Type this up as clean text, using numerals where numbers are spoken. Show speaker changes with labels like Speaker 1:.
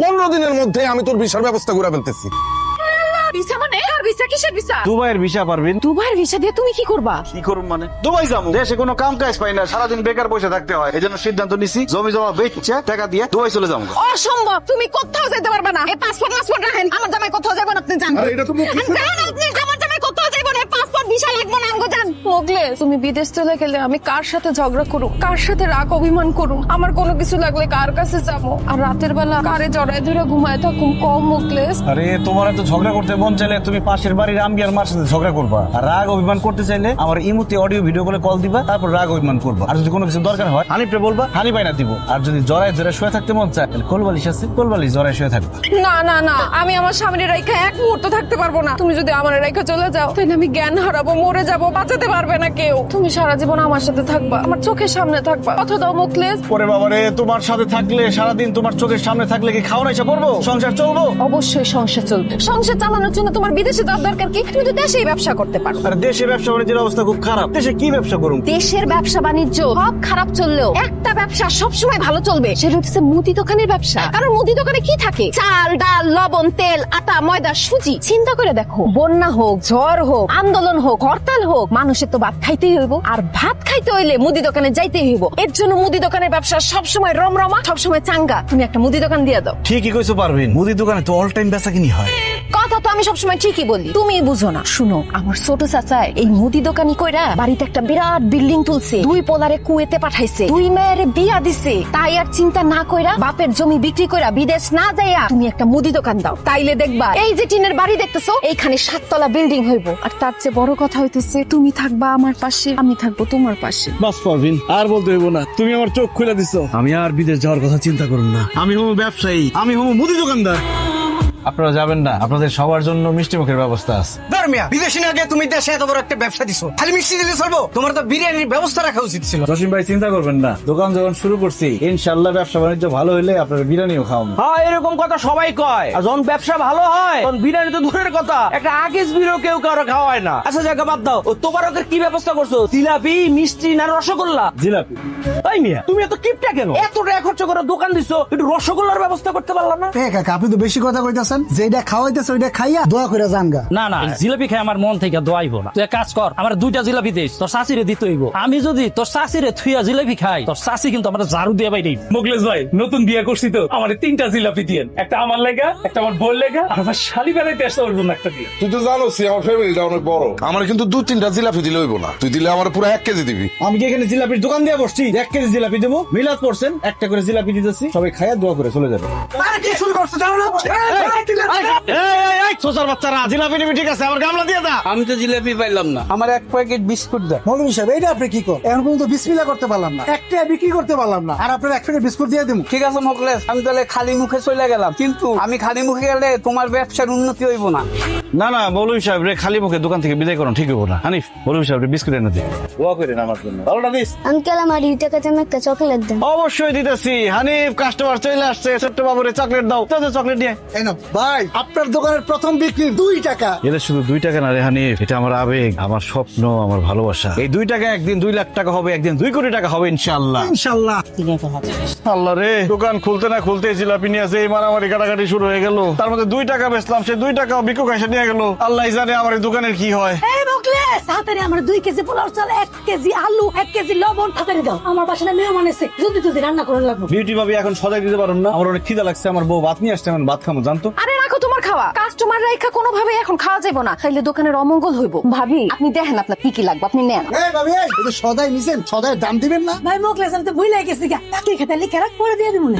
Speaker 1: 15 দিনের মধ্যে আমি তোর ভিসার ব্যবস্থা করে ফেলতেছি।
Speaker 2: ভিসা মানে আর ভিসা কিসের ভিসা?
Speaker 3: দুবাইয়ের ভিসা পারবেন?
Speaker 2: দুবাইয়ের ভিসা দিয়ে তুমি কি করবা?
Speaker 3: কি করব মানে দুবাই যাবো, দেশে কোনো কাম কাজ পাই না, সারাদিন বেকার বসে থাকতে হয়। এই জন্য সিদ্ধান্ত নিছি জমি জমা বেচছে টাকা দিয়ে দুবাই চলে যাবো।
Speaker 2: অসম্ভব, তুমি কোথাও যেতে পারবে না। এই পাসপোর্ট রাখেন, আমার জামাই কোথাও যাবে না, আপনি জান।
Speaker 1: আরে এটা তো মুখলিস।
Speaker 2: আপনি আমার জামাই কোথাও যাবে না, পাসপোর্ট ভিসা লাগবে না, আমগো জান। মোগলে তুমি বিদেশ চলে গেলে আমি কার সাথে ঝগড়া করুম, কার সাথে রাগ অভিমান করুম, আমার কোনো কিছু লাগলে কার কাছে যাবো, আর রাতের বেলা কারে জড়ায় ধরে ঘুমায় থাকুম কম মুখলেস।
Speaker 3: আরে তোমার তো ঝগড়া করতে মন চাইলে তুমি পাশের বাড়ির আমগিয়ার মার সাথে ঝগড়া করবা, আর রাগ অভিমান করতে চাইলে আমার ইমুতে অডিও ভিডিও করে কল দিবা, তারপর রাগ অভিমান করবা। আর যদি কোনো কিছু দরকার হয় হানিফে বলবা, হানি বাইনা দিব। আর যদি জড়ায় শুয়ে থাকতে মন চায় তাহলে কোলবালিশ আছে, কোলবালিশ জড়ায় শুয়ে থাকবা।
Speaker 2: না না না, আমি আমার স্বামীর রেখা এক মুহূর্ত থাকতে পারবো না। তুমি যদি আমার রেখা চলে যাও তাহলে আমি জ্ঞান হারাবো, মরে যাবো, বাঁচাতে পারবে না কেউ। তুমি সারা জীবন আমার সাথে থাকবা, আমার চোখের সামনে থাকবা। কথা দাও মুখলেস।
Speaker 3: পরে বাবারে তোমার সাথে থাকলে, সারাদিন তোমার চোখের সামনে থাকলে কি খাওয়া এসে পড়বো? সংসার চলবো?
Speaker 2: অবশ্যই সংসার চলবে। সংসার চালানোর জন্য তোমার বিদেশে যাওয়ার দরকার কি? তুমি তো দেশেই ব্যবসা করতে পারো।
Speaker 3: আর দেশে ব্যবসা বাণিজ্যের অবস্থা খুব খারাপ, দেশে কি ব্যবসা করুন?
Speaker 2: দেশের ব্যবসা বাণিজ্য সব খারাপ চললেও একটা ব্যবসা সবসময় ভালো চলবে, সেটা হচ্ছে মুদি দোকানের ব্যবসা। কারণ মুদি দোকানে কি থাকে? চাল, ডাল, লবণ, তেল, আটা, ময়দা, সুজি। চিন্তা করে দেখো, বন্যা হোক, ঝড় হোক, আন্দোলন হোক, হরতাল হোক, মানুষের তো ভাত খাইতেই হইব। আর ভাত খাইতে হইলে মুদি দোকানে যাইতেই হইব। এর জন্য মুদি দোকানের ব্যবসা সবসময় রমরমা, সবসময় চাঙ্গা। তুমি একটা মুদি দোকান দিয়ে দাও।
Speaker 3: ঠিকই কইছো পারবেন, মুদির দোকানে তো অল টাইম বেচা কিনি হয়।
Speaker 2: কথা তো আমি সবসময় ঠিকই বলি, তুমি বুঝো না। শুনো, আমার ছোট চাচায় এই মুদি দোকানি কইরা বাড়িতে একটা বিরাট বিল্ডিং তুলছে, 2 পোলারে কুয়েতে পাঠাইছে, 2 মেয়ের বিয়া দিছে। তাই আর চিন্তা না কইরা বাপের জমি বিক্রি কইরা বিদেশ না যাইয়া তুমি একটা মুদি দোকান দাও। তাইলে দেখবা এই যে টিনের বাড়ি দেখতেছো, এইখানে 7 তলা বিল্ডিং হইব। আর তার চেয়ে বড় কথা হইতেছে, তুমি থাকবা আমার পাশে, আমি থাকবো তোমার পাশে।
Speaker 3: বাস পারভিন, আর বলতে হইব না, তুমি আমার চোখ খুলে দিছো। আমি আর বিদেশ যাওয়ার কথা চিন্তা করুন না। আমি হবো ব্যবসায়ী, আমি হবো মুদি দোকানদার। আপনারা যাবেন না, আপনাদের সবার জন্য মিষ্টি মুখের ব্যবস্থা আছে।
Speaker 4: ধর্মিয়া, বিদেশি না গিয়ে তুমি দেশে এত বড় একটা ব্যবসা দিছো, খালি মিষ্টি দিলে চলবো? তোমার তো বিরিয়ানির ব্যবস্থা রাখা উচিত ছিল।
Speaker 3: জসিম ভাই চিন্তা করবেন না, দোকান যখন শুরু করছি ইনশাআল্লাহ ব্যবসা বাণিজ্য ভালো হইলে আপনারা বিরিয়ানিও খাওয়ান।
Speaker 5: হ্যাঁ, এরকম কথা সবাই কয়। আর যখন ব্যবসা ভালো হয় তখন বিরিয়ানি তো দূরের কথা, একটা আগেজ বিরও কেউ কারো খাওয়ায় না। আচ্ছা জায়গা বাদ দাও, ও তোবারকের কি ব্যবস্থা করছো? জিলাপি, মিষ্টি না রসগোল্লা?
Speaker 3: জিলাপি।
Speaker 5: তাই মিয়া, তুমি এত কিপটা কেন? এত টাকা খরচ করে দোকান দিছো, একটু রসগোল্লার ব্যবস্থা করতে পারলাম না?
Speaker 6: কাকা, আপনি তো বেশি কথা কইতাছেন। যেটা খাওয়াইতেছে ওইটা খাইয়া দোয়া করে জানগা।
Speaker 7: না না, জিলাপি খাই আমার মন থেকে দোয়াইবো না। তুই এক কাজ কর, আমার 2টা জিলাপি দিস, তোর শাশিরে দিতে হইব। আমি যদি তোর শাশিরে থুইয়া জিলাপি খাই, তোর শাশি কিন্তু আমার ঝাড়ু দিয়ে বাইরে।
Speaker 8: মোগলেস ভাই, নতুন বিয়ে করছি তো, আমার 3টা জিলাপি দিয়েন। একটা আমার লেগা, একটা আমার বোন লেগা, আর আমার শালি বেলায় চেষ্টা করবো না একটা দিয়ে।
Speaker 1: তুই তো জানোস আমার ফ্যামিলিটা অনেক বড়, আমার কিন্তু 2-3টা জিলাপি দিলে হইব না। তুই দিলে আমার পুরো 1 কেজি দিবি।
Speaker 3: আমি কি এখানে জিলাপির দোকান দিয়ে বসছি 1 কেজি জিলাপি দেবো? মিলাদ পড়ছেন, একটা করে জিলাপি দিতেছি, সবাই খাইয়া দোয়া করে চলে যাবে।
Speaker 4: আরে কি শুরু করছো জানো না?
Speaker 3: সোসার বাচ্চারা, জিলাপি নিবি ঠিক আছে, আমার গামলা দিয়ে দা।
Speaker 5: আমি তো জিলাপি পাইলাম না, আমার 1 প্যাকেট বিস্কুট দাও।
Speaker 6: মৌলভী সাহেব, এইটা আপনি কি করেন? এখন পর্যন্ত বিসমিল্লাহ করতে পারলাম না, একটা বিক্রি করতে পারলাম না, আর আপনার 1 প্যাকেট বিস্কুট দিয়ে দেবো।
Speaker 5: ঠিক আছে মোকলেস, আমি তাহলে খালি মুখে চলে গেলাম, কিন্তু আমি খালি মুখে গেলে তোমার ব্যবসার উন্নতি হইব না।
Speaker 3: না না, মৌলভী সাহেব রে খালি মুখে দোকান থেকে বিদায় করুন, ঠিক হবো না। হানিফ, মৌলভী সাহেব রে বিস্কুট এনে দিন, দোয়া করেন আমার জন্য। ভালোটা দিস।
Speaker 9: আঙ্কেল, আমার এই টাকাতে আমি একটা চকলেট দেন।
Speaker 3: অবশ্যই দিতেছি। হানিফ, কাস্টমার চলে আসছে, ছোট্ট বাবুরে চকলেট দাও। তো চকলেট নিয়ে
Speaker 6: এই নাও ভাই, আপনার দোকানের প্রথম বিক্রি 2 টাকা।
Speaker 3: এটা শুধু 2 টাকা না রে হানিফ, এটা আমার আবেগ, আমার স্বপ্ন, আমার ভালোবাসা। এই 2 টাকা একদিন 2 লাখ টাকা হবে, একদিন 2 কোটি টাকা হবে ইনশাআল্লাহ।
Speaker 6: ইনশাআল্লাহ।
Speaker 3: আল্লাহ রে, দোকান খুলতে না খুলতে জিলাপি নিয়ে আসে, এই মারামারি কাটাকাটি শুরু হয়ে গেল। তার মধ্যে 2 টাকা বেচলাম, সে 2 টাকা ভিক্ষুক এসে নিয়ে গেল। আল্লাহ জানে আমার এই দোকানের কি হয়।
Speaker 10: এই মুখলেস, তাড়াতাড়ি আমার 2 কেজি পোলাও চাল, 1 কেজি আলু, 1 কেজি লবণ তাড়াতাড়ি দাও। আমার বাসায় মেহমান এসে, জলদি জলদি রান্না করে লাগবে।
Speaker 3: বিউটি ভাবি এখন সজাগ দিতে পারেন না, আমার অনেক খিদা লাগছে, আমার বউ ভাত নিয়ে আসছে, আমি ভাত খাবো জানতো।
Speaker 2: আরে রাখো তোমার খাওয়া, কাস্টমার রেখা কোনোভাবে এখন খাওয়া যাবে না, খাইলে দোকানের অমঙ্গল হইব। ভাবি, আপনি দেখেন আপনার কি কি লাগবে, আপনি নেন।
Speaker 6: এই ভাবি, এই তো সদাই নিছেন, সদাই দাম দিবেন না?
Speaker 10: ভাই মুখলেস, আমি তো ভুলে গেছি গা, টাকা খেতে লিখে রাখ, পরে দিয়ে দেবো না।